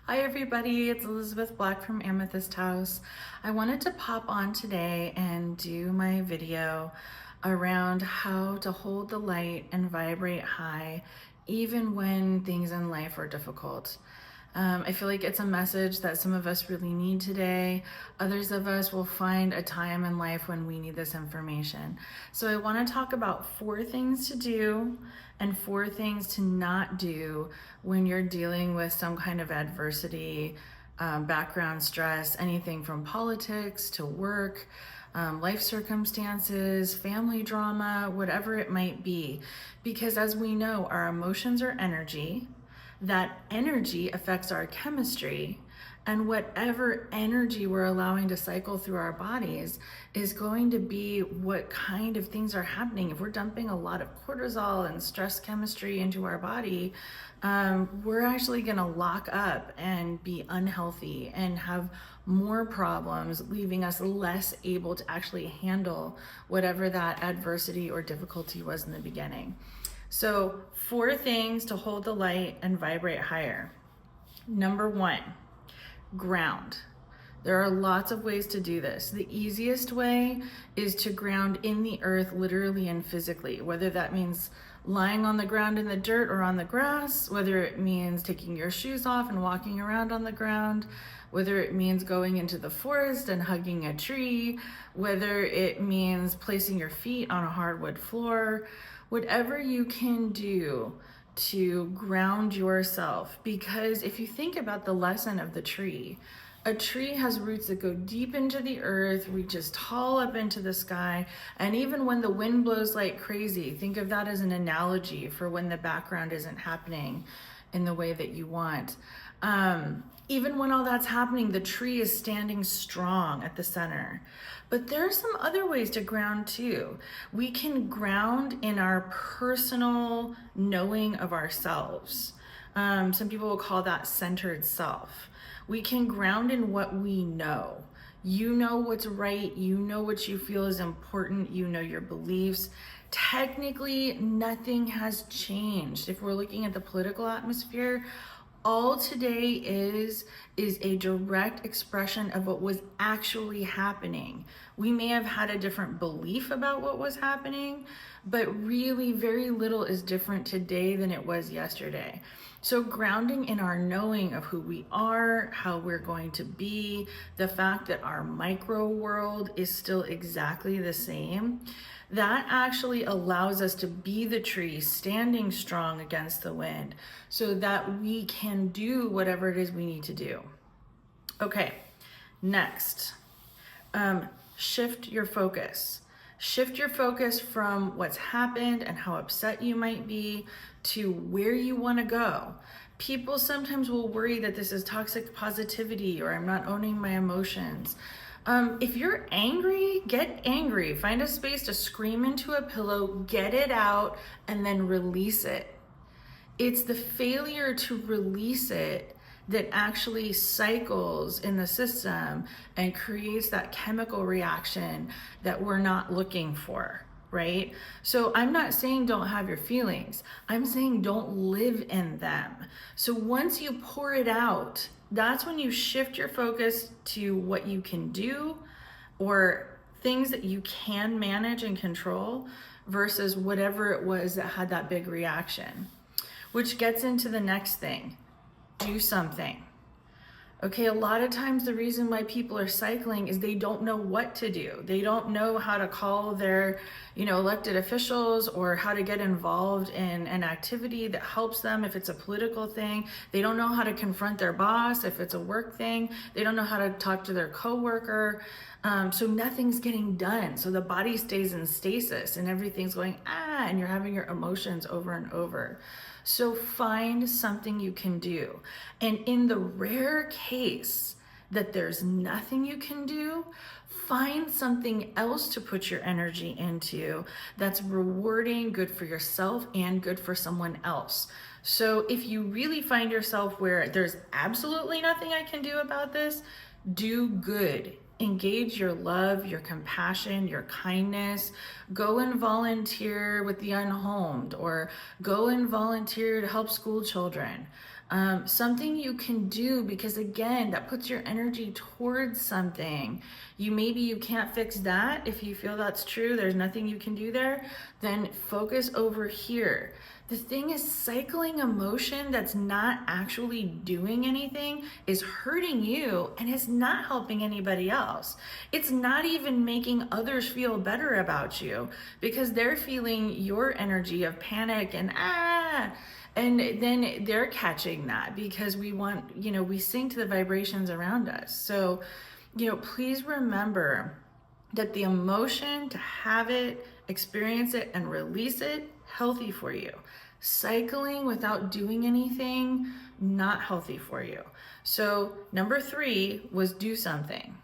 Hi everybody, it's Elizabeth Black from Amethyst House. I wanted to pop on today and do my video around how to hold the light and vibrate high even when things in life are difficult. I feel like it's a message that some of us really need today. Others of us will find a time in life when we need this information. So I want to talk about 4 things to do and 4 things to not do when you're dealing with some kind of adversity, background stress, anything from politics to work, life circumstances, family drama, whatever it might be. Because as we know, our emotions are energy. That energy affects our chemistry, and whatever energy we're allowing to cycle through our bodies is going to be what kind of things are happening. If we're dumping a lot of cortisol and stress chemistry into our body, we're actually going to lock up and be unhealthy and have more problems, leaving us less able to actually handle whatever that adversity or difficulty was in the beginning. So 4 things to hold the light and vibrate higher. Number 1, ground. There are lots of ways to do this. The easiest way is to ground in the earth, literally and physically, whether that means lying on the ground in the dirt or on the grass, whether it means taking your shoes off and walking around on the ground, whether it means going into the forest and hugging a tree, whether it means placing your feet on a hardwood floor, whatever you can do to ground yourself. Because if you think about the lesson of the tree, a tree has roots that go deep into the earth, reaches tall up into the sky, and even when the wind blows like crazy, think of that as an analogy for when the background isn't happening in the way that you want. Even when all that's happening, the tree is standing strong at the center. But there are some other ways to ground too. We can ground in our personal knowing of ourselves. Some people will call that centered self. We can ground in what we know. You know what's right. You know what you feel is important. You know your beliefs. Technically, nothing has changed. If we're looking at the political atmosphere, all today is a direct expression of what was actually happening. We may have had a different belief about what was happening, but really very little is different today than it was yesterday. So grounding in our knowing of who we are, how we're going to be, the fact that our micro world is still exactly the same, that actually allows us to be the tree standing strong against the wind so that we can do whatever it is we need to do. Okay, next, shift your focus. Shift your focus from what's happened and how upset you might be to where you want to go. People sometimes will worry that this is toxic positivity or I'm not owning my emotions. If you're angry, get angry. Find a space to scream into a pillow, get it out, and then release it. It's the failure to release it that actually cycles in the system and creates that chemical reaction that we're not looking for, right? So I'm not saying don't have your feelings. I'm saying don't live in them. So once you pour it out, that's when you shift your focus to what you can do or things that you can manage and control versus whatever it was that had that big reaction, which gets into the next thing. Do something. Okay, a lot of times the reason why people are cycling is they don't know what to do. They don't know how to call their, elected officials or how to get involved in an activity that helps them if it's a political thing. They don't know how to confront their boss if it's a work thing. They don't know how to talk to their coworker. So nothing's getting done. So the body stays in stasis and everything's going, and you're having your emotions over and over. So find something you can do. And in the rare case that there's nothing you can do, find something else to put your energy into that's rewarding, good for yourself and good for someone else. So if you really find yourself where there's absolutely nothing I can do about this, do good. Engage your love, your compassion, your kindness. Go and volunteer with the unhomed or go and volunteer to help school children. something you can do, because again, that puts your energy towards something. Maybe you can't fix that. If you feel that's true, there's nothing you can do there, then focus over here. The thing is, cycling emotion that's not actually doing anything is hurting you and is not helping anybody else. It's not even making others feel better about you, because they're feeling your energy of panic and and then they're catching that, because we sync to the vibrations around us. So, please remember that the emotion, to have it, experience it, and release it, healthy for you. Cycling without doing anything, not healthy for you. So number 3 was do something.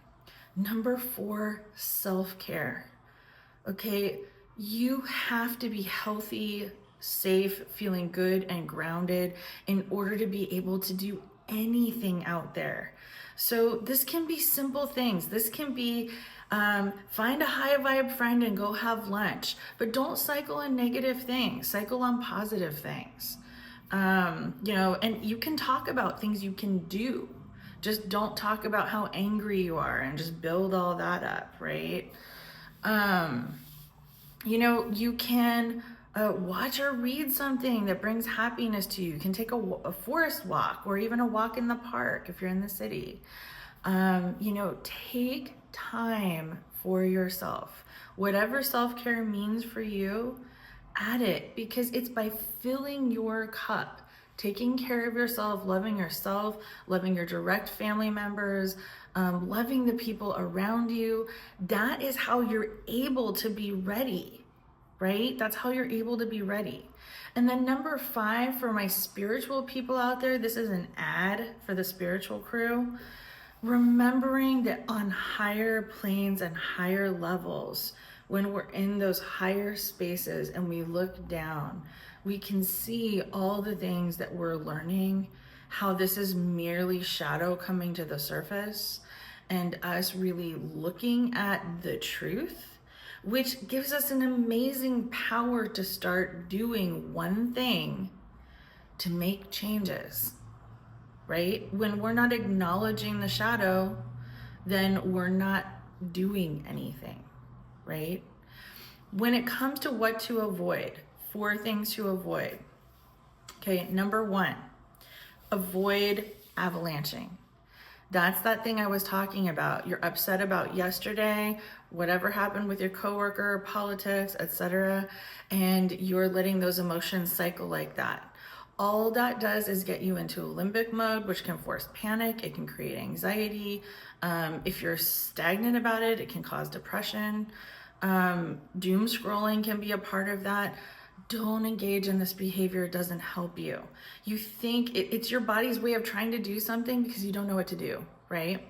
Number 4, self-care. Okay, you have to be healthy, safe, feeling good and grounded in order to be able to do anything out there. So this can be simple things. This can be find a high vibe friend and go have lunch, but don't cycle on negative things, cycle on positive things. And you can talk about things you can do. Just don't talk about how angry you are and just build all that up, right? You can watch or read something that brings happiness to you. You can take a forest walk, or even a walk in the park if you're in the city. Take time for yourself. Whatever self-care means for you, add it, because it's by filling your cup, taking care of yourself, loving your direct family members, loving the people around you. That is how you're able to be ready, right? That's how you're able to be ready. And then number 5, for my spiritual people out there, this is an ad for the spiritual crew. Remembering that on higher planes and higher levels, when we're in those higher spaces and we look down, we can see all the things that we're learning, how this is merely shadow coming to the surface, and us really looking at the truth, which gives us an amazing power to start doing one thing to make changes. Right? When we're not acknowledging the shadow, then we're not doing anything, right? When it comes to what to avoid, 4 things to avoid. Okay, number 1, avoid avalanching. That's that thing I was talking about. You're upset about yesterday, whatever happened with your coworker, politics, etc., and you're letting those emotions cycle like that. All that does is get you into a limbic mode, which can force panic. It can create anxiety. If you're stagnant about it, it can cause depression. Doom scrolling can be a part of that. Don't engage in this behavior. It doesn't help you. You think it's your body's way of trying to do something because you don't know what to do, right?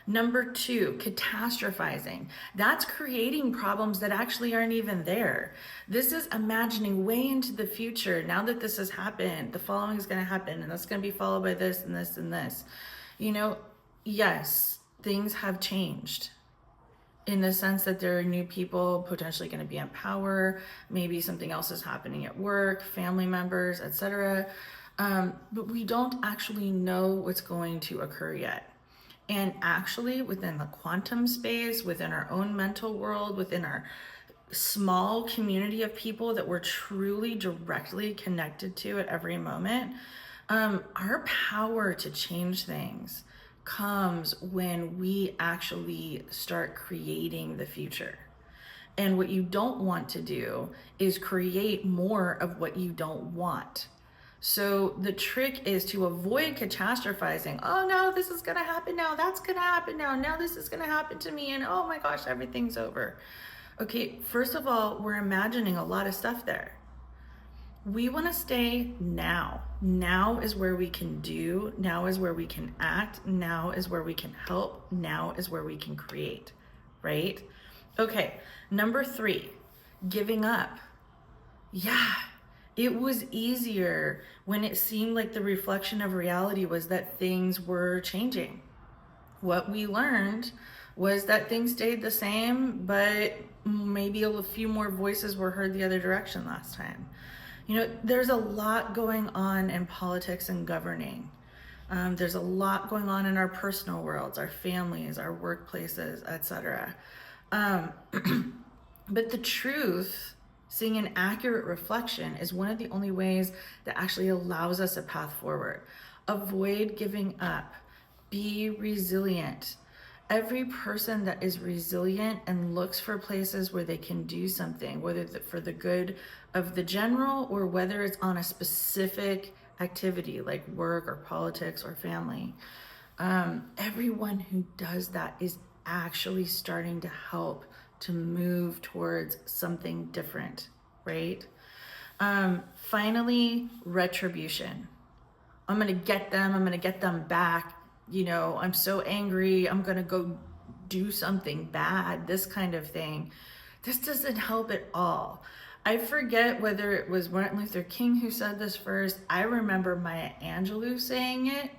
Number 2, catastrophizing. That's creating problems that actually aren't even there. This is imagining way into the future. Now that this has happened, the following is going to happen, and that's going to be followed by this and this and this. Yes, things have changed in the sense that there are new people potentially going to be in power. Maybe something else is happening at work, family members, etc. But we don't actually know what's going to occur yet. And actually, within the quantum space, within our own mental world, within our small community of people that we're truly directly connected to at every moment, our power to change things comes when we actually start creating the future. And what you don't want to do is create more of what you don't want. So the trick is to avoid catastrophizing. Oh no, this is gonna happen now. That's gonna happen now. Now this is gonna happen to me. And oh my gosh, everything's over. Okay, first of all, we're imagining a lot of stuff there. We wanna stay now. Now is where we can do. Now is where we can act. Now is where we can help. Now is where we can create, right? Okay, number 3, giving up. Yeah. It was easier when it seemed like the reflection of reality was that things were changing. What we learned was that things stayed the same, but maybe a few more voices were heard the other direction last time. You know, there's a lot going on in politics and governing. There's a lot going on in our personal worlds, our families, our workplaces, etc. Um, but the truth, seeing an accurate reflection, is one of the only ways that actually allows us a path forward. Avoid giving up. Be resilient. Every person that is resilient and looks for places where they can do something, whether for the good of the general or whether it's on a specific activity like work or politics or family, everyone who does that is actually starting to help to move towards something different, right? Finally, retribution. I'm gonna get them, I'm gonna get them back. You know, I'm so angry, I'm gonna go do something bad, this kind of thing. This doesn't help at all. I forget whether it was Martin Luther King who said this first. I remember Maya Angelou saying it.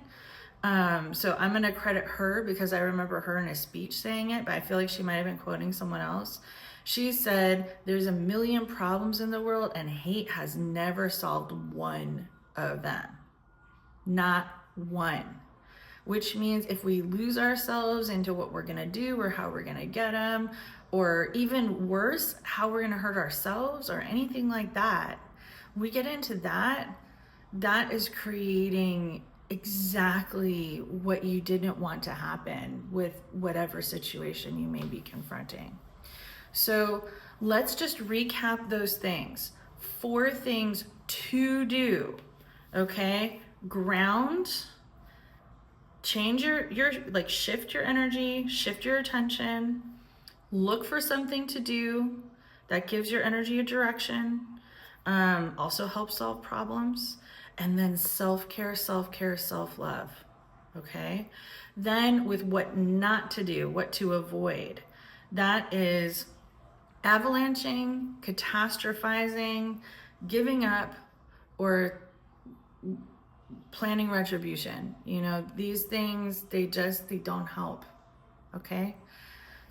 So I'm gonna credit her because I remember her in a speech saying it, but I feel like she might have been quoting someone else. She said, there's a million problems in the world and hate has never solved one of them. Not one. Which means if we lose ourselves into what we're gonna do or how we're gonna get them, or even worse, how we're gonna hurt ourselves or anything like that, we get into that, that is creating exactly what you didn't want to happen with whatever situation you may be confronting. So let's just recap those things. 4 things to do, okay? Ground, change your like shift your energy, shift your attention, look for something to do that gives your energy a direction, also helps solve problems, and then self-care, self-care, self-love, okay? Then with what not to do, what to avoid, that is avalanching, catastrophizing, giving up, or planning retribution. You know, these things, they don't help, okay?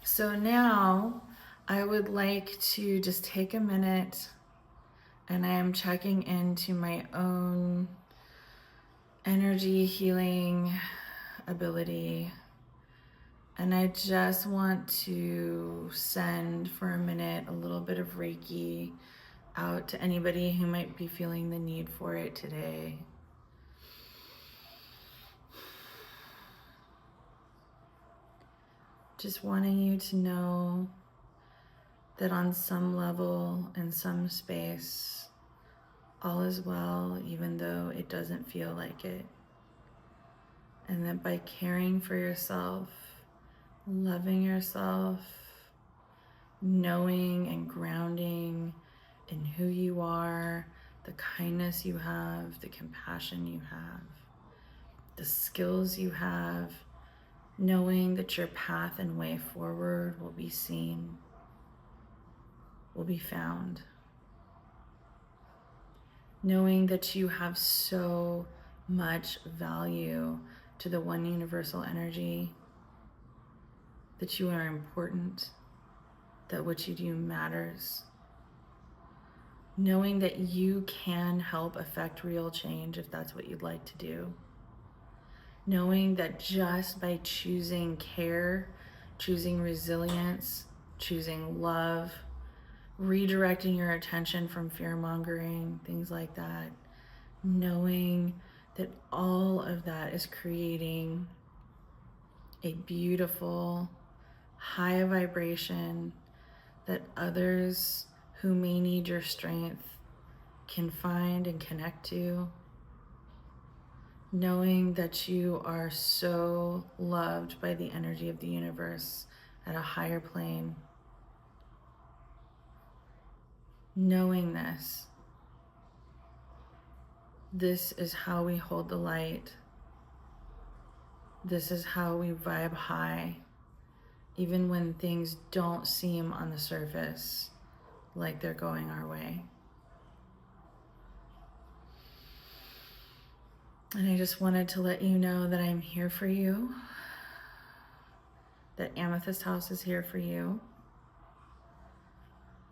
So now I would like to just take a minute, and I am checking into my own energy healing ability. And I just want to send for a minute a little bit of Reiki out to anybody who might be feeling the need for it today. Just wanting you to know that on some level, in some space, all is well, even though it doesn't feel like it. And that by caring for yourself, loving yourself, knowing and grounding in who you are, the kindness you have, the compassion you have, the skills you have, knowing that your path and way forward will be seen, will be found. Knowing that you have so much value to the one universal energy, that you are important, that what you do matters. Knowing that you can help affect real change if that's what you'd like to do. Knowing that just by choosing care, choosing resilience, choosing love, redirecting your attention from fear-mongering, things like that, knowing that all of that is creating a beautiful, high vibration that others who may need your strength can find and connect to. Knowing that you are so loved by the energy of the universe at a higher plane. Knowing this is how we hold the light. This is how we vibe high, even when things don't seem on the surface like they're going our way. And I just wanted to let you know that I'm here for you, that Amethyst House is here for you,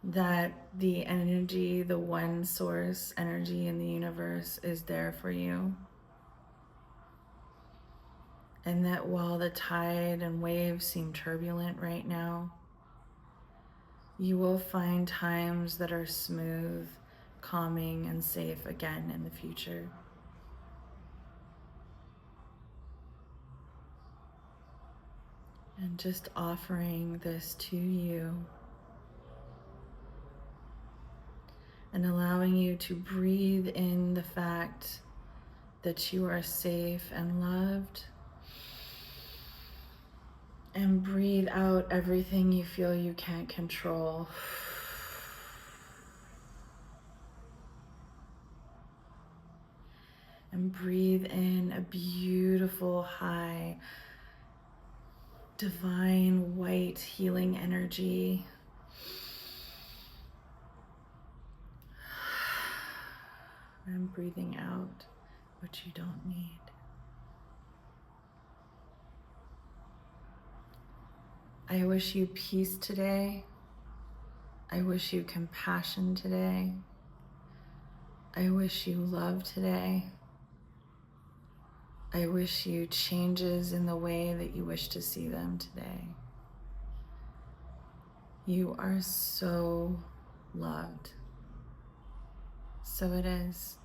that the energy, the one source energy in the universe is there for you. And that while the tide and waves seem turbulent right now, you will find times that are smooth, calming, and safe again in the future. And just offering this to you and allowing you to breathe in the fact that you are safe and loved, and breathe out everything you feel you can't control. And breathe in a beautiful, high, divine, white, healing energy. And breathing out what you don't need. I wish you peace today. I wish you compassion today. I wish you love today. I wish you changes in the way that you wish to see them today. You are so loved. So it is.